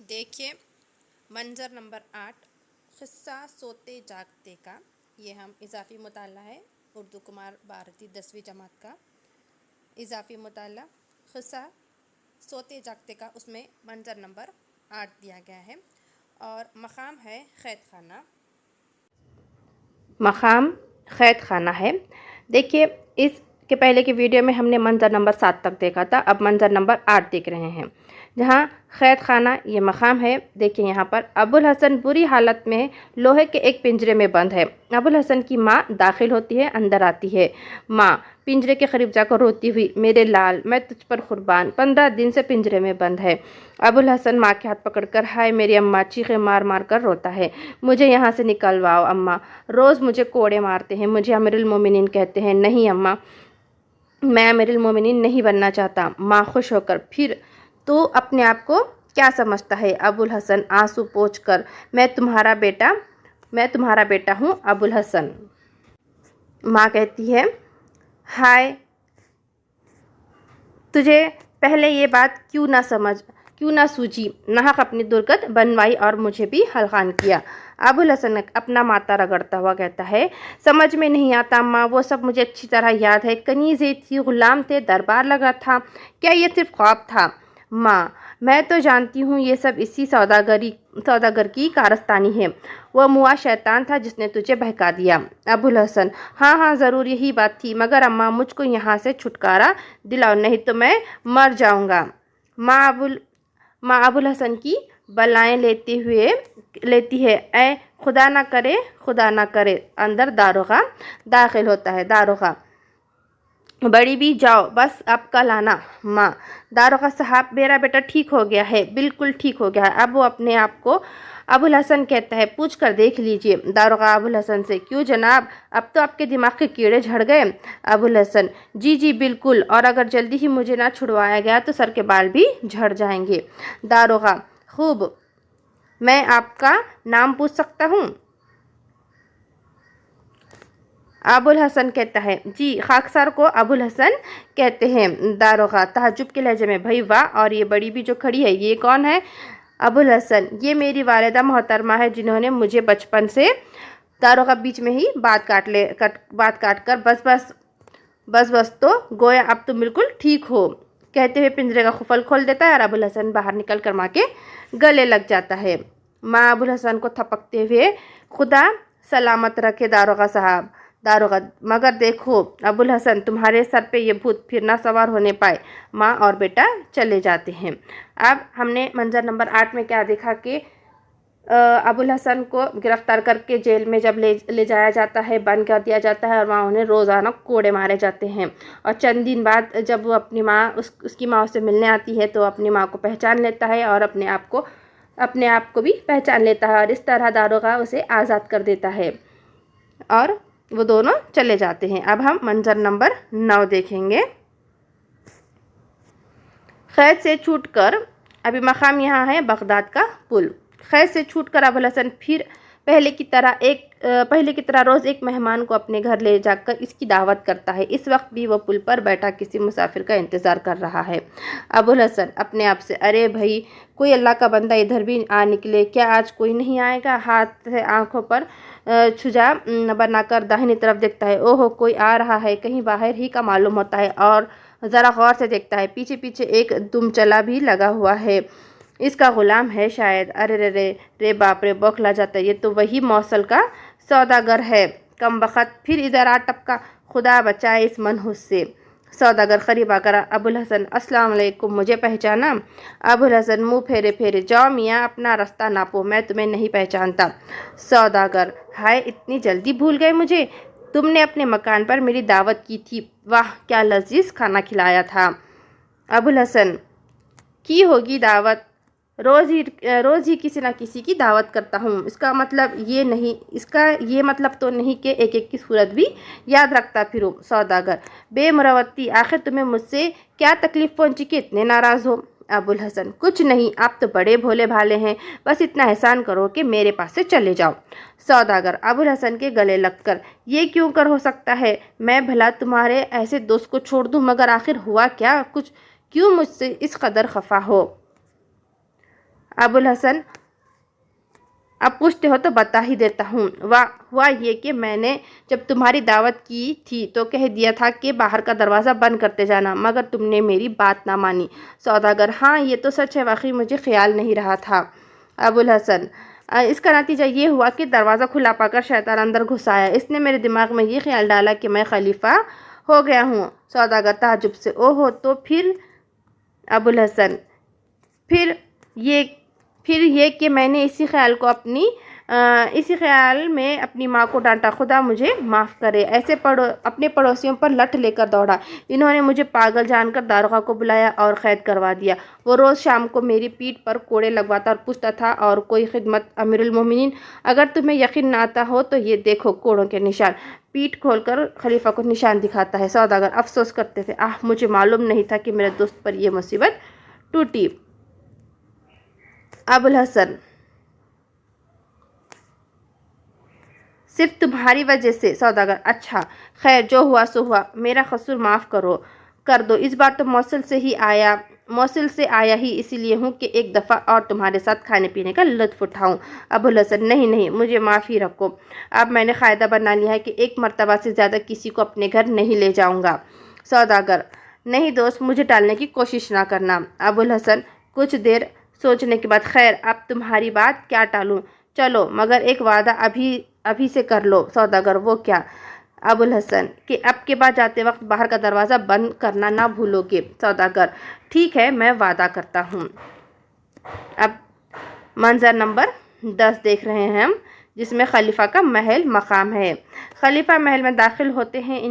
देखिए मंज़र नंबर 8 क़िस्सा सोते जागते का। ये हम इजाफ़ी मुताला है उर्दू कुमार भारती 10वीं जमात का इजाफ़ी मुताला क़िस्सा सोते जागते का। उसमें मंज़र नंबर 8 दिया गया है और मक़ाम है क़ैद खाना। मक़ाम क़ैद खाना है। देखिए इसके पहले की वीडियो में हमने मंज़र नंबर 7 तक देखा था, अब मंज़र नंबर 8 देख रहे हैं जहाँ क़ैद खाना ये मक़ाम है। देखिए यहाँ पर अबुल हसन बुरी हालत में लोहे के एक पिंजरे में बंद है। अबुल हसन की माँ दाखिल होती है, अंदर आती है। माँ पिंजरे के करीब जाकर रोती हुई, मेरे लाल मैं तुझ पर कुर्बान, 15 दिन से पिंजरे में बंद है। अबुल हसन माँ के हाथ पकड़कर हाय मेरी अम्मा चीखें मार मार कर रोता है, मुझे यहाँ से निकलवाओ अम्मा, रोज़ मुझे कोड़े मारते हैं, मुझे अमीरुल मोमिनीन कहते हैं। नहीं अम्मा, मैं अमीरुल मोमिनीन नहीं बनना चाहता। माँ खुश होकर, फिर तू अपने आप को क्या समझता है? अबुल हसन आंसू पोंछकर, मैं तुम्हारा बेटा हूँ अबुल हसन। माँ कहती है हाय तुझे पहले ये बात क्यों ना सूझी, नाहक अपनी दुर्गत बनवाई और मुझे भी हलकान किया। अबुल हसन अपना माथा रगड़ता हुआ कहता है समझ में नहीं आता अम्मा, वो सब मुझे अच्छी तरह याद है। कनीज़ें थी, गुलाम थे, दरबार लगा था, क्या ये सिर्फ ख्वाब था? माँ मैं तो जानती हूँ ये सब इसी सौदागर की कारस्तानी है, वह मुआ शैतान था जिसने तुझे बहका दिया। अबुल हसन हाँ हाँ ज़रूर यही बात थी, मगर अम्मा मुझको यहाँ से छुटकारा दिलाओ, नहीं तो मैं मर जाऊँगा। माँ अबुल हसन की बलाएं लेती है। ऐ खुदा ना करे। अंदर दारोगा दाखिल होता है। दारोगा बड़ी भी जाओ, बस अब कल आना। माँ दारोगा साहब मेरा बेटा ठीक हो गया है, बिल्कुल ठीक हो गया है। अब वो अपने आप को अबुल हसन कहता है, पूछ कर देख लीजिए। दारोगा अबुल हसन से क्यों जनाब, अब तो आपके दिमाग के कीड़े झड़ गए। अबुल हसन जी बिल्कुल, और अगर जल्दी ही मुझे ना छुड़वाया गया तो सर के बाल भी झड़ जाएंगे। दारोगा खूब, मैं आपका नाम पूछ सकता हूँ? अबुल हसन कहता है जी, खाकसार को अबुल हसन कहते हैं। दारोगा ताज्जुब के लहजे में, भाई वाह, और ये बड़ी भी जो खड़ी है ये कौन है? अबुल हसन ये मेरी वालिदा मोहतरमा है जिन्होंने मुझे बचपन से। दारोगा बीच में ही बात काट कर बस तो गोया अब तुम बिल्कुल ठीक हो कहते हुए पिंजरे का खुफल खोल देता है और अबुल हसन बाहर निकल कर माँ के गले लग जाता है। माँ अबुल हसन को थपकते हुए, खुदा सलामत रखे दारोगा साहब। दारोगा मगर देखो अबुल हसन, तुम्हारे सर पे ये भूत फिर ना सवार होने पाए। माँ और बेटा चले जाते हैं। अब हमने मंजर नंबर 8 में क्या देखा कि अबुल हसन को गिरफ्तार करके जेल में जब ले जाया जाता है, बंद कर दिया जाता है और वहाँ उन्हें रोज़ाना कोड़े मारे जाते हैं। और चंद दिन बाद जब वो अपनी माँ उसकी माँ उससे मिलने आती है तो अपनी माँ को पहचान लेता है और अपने आप को भी पहचान लेता है और इस तरह दारोगा उसे आज़ाद कर देता है और वो दोनों चले जाते हैं। अब हम मंजर नंबर 9 देखेंगे। कैद से छूटकर, अभी मकाम यहाँ है बगदाद का पुल। कैद से छूटकर अबुल हसन फिर पहले की तरह रोज़ एक मेहमान को अपने घर ले जाकर इसकी दावत करता है। इस वक्त भी वो पुल पर बैठा किसी मुसाफिर का इंतज़ार कर रहा है। अबुल हसन अपने आप से, अरे भाई कोई अल्लाह का बंदा इधर भी आ निकले, क्या आज कोई नहीं आएगा? हाथ से आँखों पर छुजा बनाकर दाहिनी तरफ देखता है, ओहो कोई आ रहा है, कहीं बाहर ही का मालूम होता है और ज़रा गौर से देखता है, पीछे पीछे एक दुमचला भी लगा हुआ है, इसका गुलाम है शायद। अरे रे बाप रे, बौखला जाता है, ये तो वही मौसल का सौदागर है। कमबख्त फिर इधर आ टपका, खुदा बचाए इस मनहूस से। सौदागर करीब आकर, अबुल हसन अस्सलाम वालेकुम, मुझे पहचाना? अबुल हसन मुँह फेरे, जाओ मियाँ अपना रास्ता नापो, मैं तुम्हें नहीं पहचानता। सौदागर हाय इतनी जल्दी भूल गए मुझे, तुमने अपने मकान पर मेरी दावत की थी, वाह क्या लजीज खाना खिलाया था। अबुल हसन की होगी दावत, रोज़ ही किसी न किसी की दावत करता हूँ, इसका ये मतलब तो नहीं कि एक एक की सूरत भी याद रखता फिरूँ। सौदागर बेमुरवत्ती, आखिर तुम्हें मुझसे क्या तकलीफ़ पहुँची कि इतने नाराज़ हो? अबुल हसन कुछ नहीं, आप तो बड़े भोले भाले हैं, बस इतना एहसान करो कि मेरे पास से चले जाओ। सौदागर अबुल हसन के गले लगकर, ये क्यों कर हो सकता है, मैं भला तुम्हारे ऐसे दोस्त को छोड़ दूँ, मगर आखिर हुआ क्या, कुछ क्यों मुझसे इस कदर खफा हो? अबुल हसन, अब पूछते हो तो बता ही देता हूँ। हुआ ये कि मैंने जब तुम्हारी दावत की थी तो कह दिया था कि बाहर का दरवाज़ा बंद करते जाना, मगर तुमने मेरी बात ना मानी। सौदागर, हाँ ये तो सच है, वाकई मुझे ख्याल नहीं रहा था। अबुल हसन, इसका नतीजा ये हुआ कि दरवाज़ा खुला पाकर शैतान अंदर घुस आया। इसने मेरे दिमाग में ये ख्याल डाला कि मैं खलीफा हो गया हूँ। सौदागर ताज्जुब से, ओहो, तो फिर? अबुल हसन, फिर ये फिर ये कि मैंने इसी ख्याल में अपनी माँ को डांटा। खुदा मुझे माफ़ करे। ऐसे अपने पड़ोसियों पर लठ लेकर दौड़ा। इन्होंने मुझे पागल जानकर दारोगा को बुलाया और कैद करवा दिया। वो रोज़ शाम को मेरी पीठ पर कोड़े लगवाता और पूछता था, और कोई खिदमत अमीरुल मोमिनीन? अगर तुम्हें यकीन न आता हो तो ये देखो कोड़ों के निशान। पीठ खोलकर खलीफा को निशान दिखाता है। सौदागर अफसोस करते थे, आह, मुझे मालूम नहीं था कि मेरे दोस्त पर यह मुसीबत टूटी। अबुल हसन, सिर्फ तुम्हारी वजह से? सौदागर, अच्छा, खैर जो हुआ सो हुआ, मेरा कसूर माफ़ कर दो। इस बार तो मौसिल से आया ही इसीलिए हूँ कि एक दफ़ा और तुम्हारे साथ खाने पीने का लुत्फ़ उठाऊँ। अबुल हसन, नहीं, मुझे माफ़ी रखो। अब मैंने क़ायदा बना लिया है कि एक मर्तबा से ज़्यादा किसी को अपने घर नहीं ले जाऊँगा। सौदागर, नहीं दोस्त, मुझे टालने की कोशिश ना करना। अबुल हसन कुछ देर सोचने के बाद, खैर अब तुम्हारी बात क्या टालूँ, चलो, मगर एक वादा अभी से कर लो। सौदागर, वो क्या? अबुल हसन, कि अब के बाद जाते वक्त बाहर का दरवाज़ा बंद करना ना भूलोगे। सौदागर, ठीक है, मैं वादा करता हूँ। अब मंजर नंबर 10 देख रहे हैं हम, जिसमें खलीफा का महल मकाम है। खलीफा महल में दाखिल होते हैं।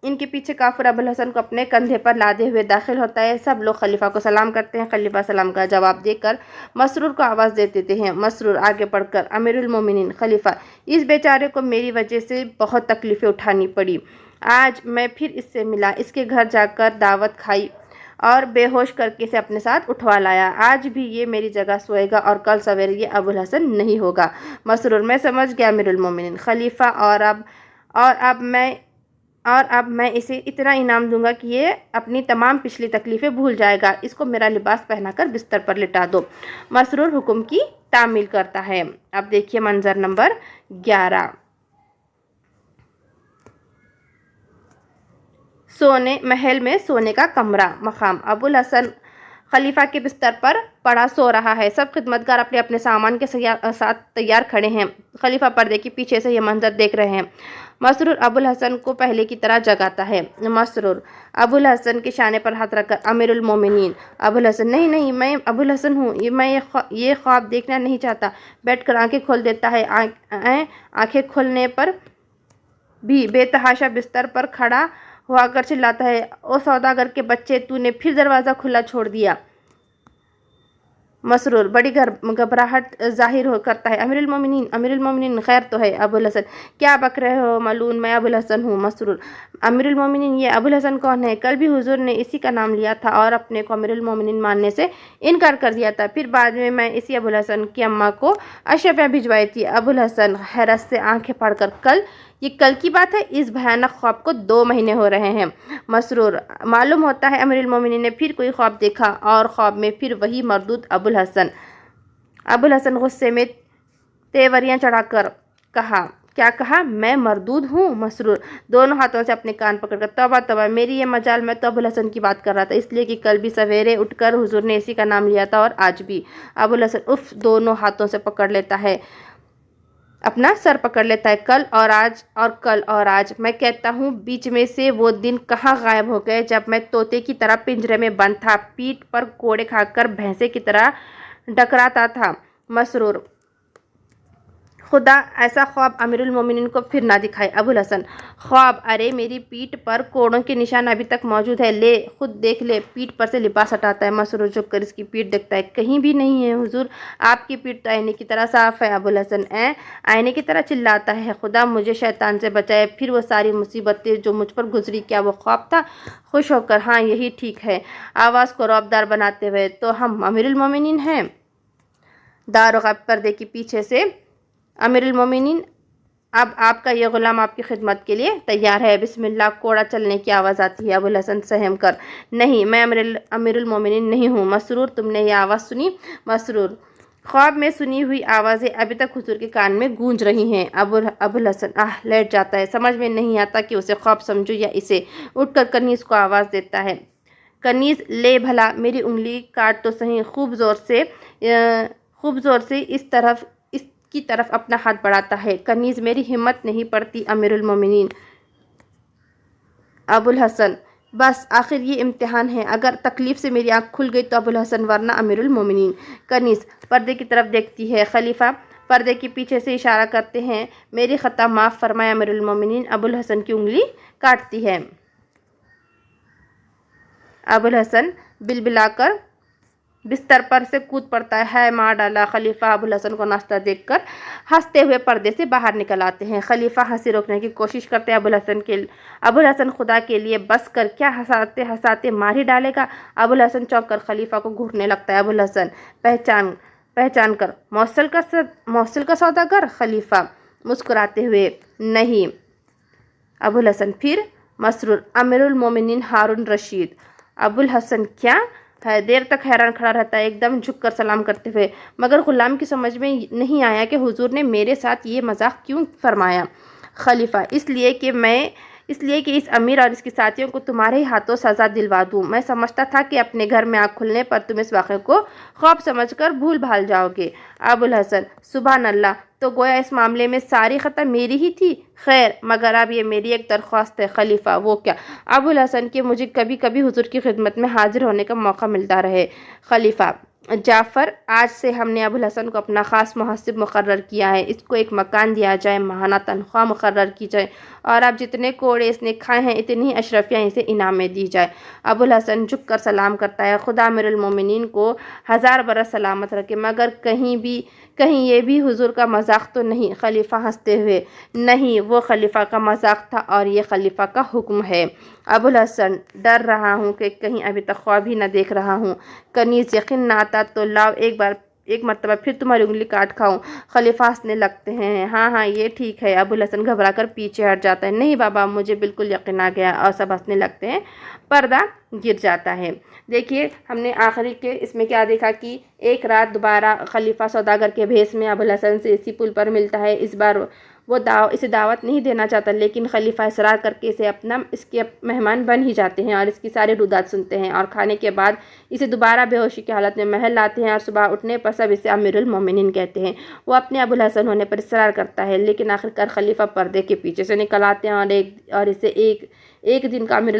इनके पीछे काफिर अबुल हसन को अपने कंधे पर लादे हुए दाखिल होता है। सब लोग खलीफा को सलाम करते हैं। खलीफा सलाम का जवाब देकर मसरूर को आवाज़ दे देते हैं। मसरूर आगे बढ़कर, अमीरुल मोमिनीन खलीफा, इस बेचारे को मेरी वजह से बहुत तकलीफ़ें उठानी पड़ी। आज मैं फिर इससे मिला, इसके घर जाकर दावत खाई और बेहोश करके इसे अपने साथ उठवा लाया। आज भी ये मेरी जगह सोएगा और कल सवेरे ये अबुल हसन नहीं होगा। मसरूर, मैं समझ गया अमीरुल मोमिनीन खलीफा, और अब मैं इसे इतना इनाम दूंगा कि ये अपनी तमाम पिछली तकलीफ़ें भूल जाएगा। इसको मेरा लिबास पहनाकर बिस्तर पर लिटा दो। मसरूर हुक्म की तामील करता है। अब देखिए मंजर नंबर 11। महल में सोने का कमरा मकाम। अबुल हसन खलीफा के बिस्तर पर पड़ा सो रहा है। सब खिदमतगार अपने अपने सामान के साथ तैयार खड़े हैं। खलीफा पर्दे के पीछे से ये मंजर देख रहे हैं। मसरूर अबुल हसन को पहले की तरह जगाता है। मसरूर अबुल हसन के शाने पर हाथ रखकर, अमीरुल मोमिनीन। अबुल हसन, नहीं, मैं अबुल हसन हूँ। मैं ये ख्वाब देखना नहीं चाहता। बैठकर आंखें खोल देता है। आंखें खोलने पर भी बेतहाशा बिस्तर पर खड़ा हुआ कर चिल्लाता है, ओ सौदागर के बच्चे, तूने फिर दरवाज़ा खुला छोड़ दिया। मसरूर बड़ी घबराहट जाहिर करता है, अमीरुल मोमिनीन खैर तो है? अबुल हसन, क्या बक रहे हो मलून, मैं अबुल हसन हूँ। मसरूर, अमीरुल मोमिनीन, ये अबुल हसन कौन है? कल भी हुजूर ने इसी का नाम लिया था और अपने को अमीरुल मोमिनीन मानने से इनकार कर दिया था। फिर बाद में मैं इसी अबुल हसन की अम्मा को अशरफियाँ भिजवाई थी। अबुल हसन हैरत से आंखें फाड़कर, ये कल की बात है? इस भयानक ख्वाब को 2 महीने हो रहे हैं। मसरूर, मालूम होता है अमीरुल मोमिनीन ने फिर कोई ख्वाब देखा और ख्वाब में फिर वही मरदूद अबुल हसन। अबुल हसन गुस्से में तेवरियां चढ़ाकर कहा, क्या कहा? मैं मरदूद हूँ? मसरूर दोनों हाथों से अपने कान पकड़कर, तौबा, मेरी ये मजाल, मैं तो अबुल हसन की बात कर रहा था, इसलिए कि कल भी सवेरे उठकर हुजूर ने इसी का नाम लिया था और आज भी। अबुल हसन उफ, दोनों हाथों से पकड़ लेता है, अपना सर पकड़ लेता है। कल और आज मैं कहता हूँ, बीच में से वो दिन कहाँ गायब हो गए जब मैं तोते की तरह पिंजरे में बंद था, पीठ पर कोड़े खाकर भैंसे की तरह डकराता था। मसरूर, खुदा ऐसा ख्वाब अमीरुल मोमिनीन को फिर ना दिखाए। अबुल हसन, ख्वाब? अरे मेरी पीठ पर कोड़ों के निशान अभी तक मौजूद है, ले खुद देख ले। पीठ पर से लिबास हटाता है। मसरूर झुककर इसकी पीठ देखता है, कहीं भी नहीं है हुजूर, आपकी पीठ तो आईने की तरह साफ है। अबुल हसन आईने की तरह चिल्लाता है, खुदा मुझे शैतान से बचाए। फिर वो सारी मुसीबतें जो मुझ पर गुजरी, क्या वो ख्वाब था? खुश होकर, हाँ यही ठीक है, आवाज़ को रौबदार बनाते हुए, तो हम अमीरुल मोमिनीन हैं। दारोगा पर्दे के पीछे से, अमीरुल मोमिनीन اب آپ کا یہ غلام آپ کی خدمت کے لیے تیار ہے۔ بسم اللہ۔ کوڑا چلنے کی آواز آتی ہے۔ ابوالحسن سہم کر، نہیں میں امیر المومنین نہیں ہوں۔ مسرور، تم نے یہ آواز سنی؟ مسرور، خواب میں سنی ہوئی آوازیں ابھی تک حضور کے کان میں گونج رہی ہیں۔ ابوالحسن لیٹ جاتا ہے، سمجھ میں نہیں آتا کہ اسے خواب سمجھو یا اسے۔ اٹھ کر کنیز کو آواز دیتا ہے، کنیز لے بھلا میری انگلی کاٹ تو صحیح۔ خوب زور سے اس کی طرف اپنا ہاتھ بڑھاتا ہے۔ کنیز، میری ہمت نہیں پڑتی امیر المومنین۔ ابوالحسن، بس آخر یہ امتحان ہے، اگر تکلیف سے میری آنکھ کھل گئی تو ابوالحسن ورنہ امیر المومنین۔ کنیز پردے کی طرف دیکھتی ہے۔ خلیفہ پردے کے پیچھے سے اشارہ کرتے ہیں، میری خطا معاف فرمائے امیر المومنین۔ ابوالحسن کی انگلی کاٹتی ہے۔ ابوالحسن بلبلا کر بستر پر سے کود پڑتا ہے، ہائے مار ڈالا۔ خلیفہ ابوالحسن کو ناچتا دیکھ کر ہنستے ہوئے پردے سے باہر نکل آتے ہیں۔ خلیفہ ہنسی روکنے کی کوشش کرتے ہیں ابوالحسن خدا کے لیے بس کر، کیا ہنساتے ہنساتے مار ہی ڈالے گا؟ ابوالحسن چونک کر خلیفہ کو گھورنے لگتا ہے۔ ابوالحسن پہچان کر، موصل کا سوداگر؟ خلیفہ مسکراتے ہوئے، نہیں۔ ابوالحسن پھر؟ مسرور، امیر المومنین ہارون رشید۔ ابوالحسن کیا ہے؟ دیر تک حیران کھڑا رہتا ہے، ایک دم جھک کر سلام کرتے ہوئے، مگر غلام کی سمجھ میں نہیں آیا کہ حضور نے میرے ساتھ یہ مذاق کیوں فرمایا۔ خلیفہ، اس لیے کہ اس امیر اور اس کے ساتھیوں کو تمہارے ہی ہاتھوں سزا دلوا دوں۔ میں سمجھتا تھا کہ اپنے گھر میں آنکھ کھلنے پر تم اس واقعے کو خواب سمجھ کر بھول بھال جاؤ گے۔ ابوالحسن، سبحان اللہ، تو گویا اس معاملے میں ساری خطا میری ہی تھی۔ خیر، مگر اب یہ میری ایک درخواست ہے۔ خلیفہ، وہ کیا؟ ابوالحسن، کہ مجھے کبھی کبھی حضور کی خدمت میں حاضر ہونے کا موقع ملتا رہے۔ خلیفہ، جعفر، آج سے ہم نے ابوالحسن کو اپنا خاص محسب مقرر کیا ہے، اس کو ایک مکان دیا جائے، ماہانہ تنخواہ مقرر کی جائے، اور اب جتنے کوڑے اس نے کھائے ہیں اتنی اشرفیاں اسے انعام میں دی جائے۔ ابوالحسن جھک کر سلام کرتا ہے، خدا امیر المومنین کو 1000 برس سلامت رکھے، مگر کہیں یہ بھی حضور کا مذاق تو نہیں؟ خلیفہ ہنستے ہوئے، نہیں، وہ خلیفہ کا مذاق تھا اور یہ خلیفہ کا حکم ہے۔ ابوالحسن، ڈر رہا ہوں کہ کہیں ابھی تک خواب ہی نہ دیکھ رہا ہوں۔ کنیز، یقین نہ آتا تو لاؤ ایک مرتبہ پھر تمہاری انگلی کاٹ کھاؤں۔ خلیفہ ہنسنے لگتے ہیں، ہاں یہ ٹھیک ہے۔ ابوالحسن گھبرا کر پیچھے ہٹ جاتا ہے، نہیں بابا، مجھے بالکل یقین آ گیا، اور سب ہنسنے لگتے ہیں۔ پردہ گر جاتا ہے۔ دیکھیے ہم نے آخری کے اس میں کیا دیکھا کہ ایک رات دوبارہ خلیفہ سوداگر کے بھیس میں ابوالحسن سے اسی پل پر ملتا ہے۔ اس بار وہ اسے دعوت نہیں دینا چاہتا، لیکن خلیفہ اصرار کر کے اس کے مہمان بن ہی جاتے ہیں اور اس کی ساری رودات سنتے ہیں، اور کھانے کے بعد اسے دوبارہ بے ہوشی کی حالت میں محل لاتے ہیں، اور صبح اٹھنے پر سب اسے امیر المومنین کہتے ہیں۔ وہ اپنے ابوالحسن ہونے پر اصرار کرتا ہے، لیکن آخرکار خلیفہ پردے کے پیچھے سے نکل آتے ہیں اور اسے ایک دن کا امیر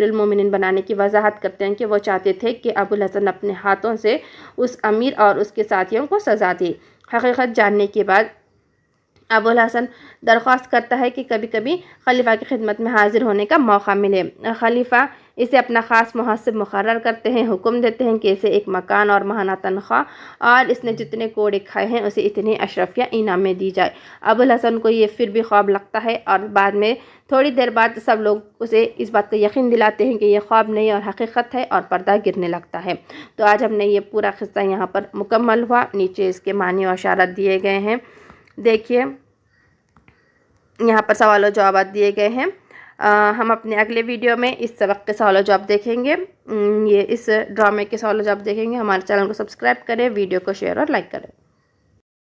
المومنین بنانے کی وضاحت کرتے ہیں کہ وہ چاہتے تھے کہ ابوالحسن اپنے ہاتھوں سے اس امیر اور اس کے ساتھیوں کو سزا دے۔ حقیقت جاننے کے بعد ابوالحسن درخواست کرتا ہے کہ کبھی کبھی خلیفہ کی خدمت میں حاضر ہونے کا موقع ملے۔ خلیفہ اسے اپنا خاص محسب مقرر کرتے ہیں، حکم دیتے ہیں کہ اسے ایک مکان اور ماہانہ تنخواہ، اور اس نے جتنے کوڑے کھائے ہیں اسے اتنی اشرفیاں انعام میں دی جائے۔ ابوالحسن کو یہ پھر بھی خواب لگتا ہے، اور بعد میں تھوڑی دیر بعد سب لوگ اسے اس بات کا یقین دلاتے ہیں کہ یہ خواب نہیں اور حقیقت ہے، اور پردہ گرنے لگتا ہے۔ تو آج ہم نے یہ پورا قصہ یہاں پر مکمل ہوا۔ نیچے اس کے معنی و اشارات دیے گئے ہیں، دیکھیے یہاں پر سوال و جوابات دیے گئے ہیں۔ ہم اپنے اگلے ویڈیو میں اس سبق کے سوال و جواب دیکھیں گے، اس ڈرامے کے سوال و جواب دیکھیں گے۔ ہمارے چینل کو سبسکرائب کریں، ویڈیو کو شیئر اور لائک کریں۔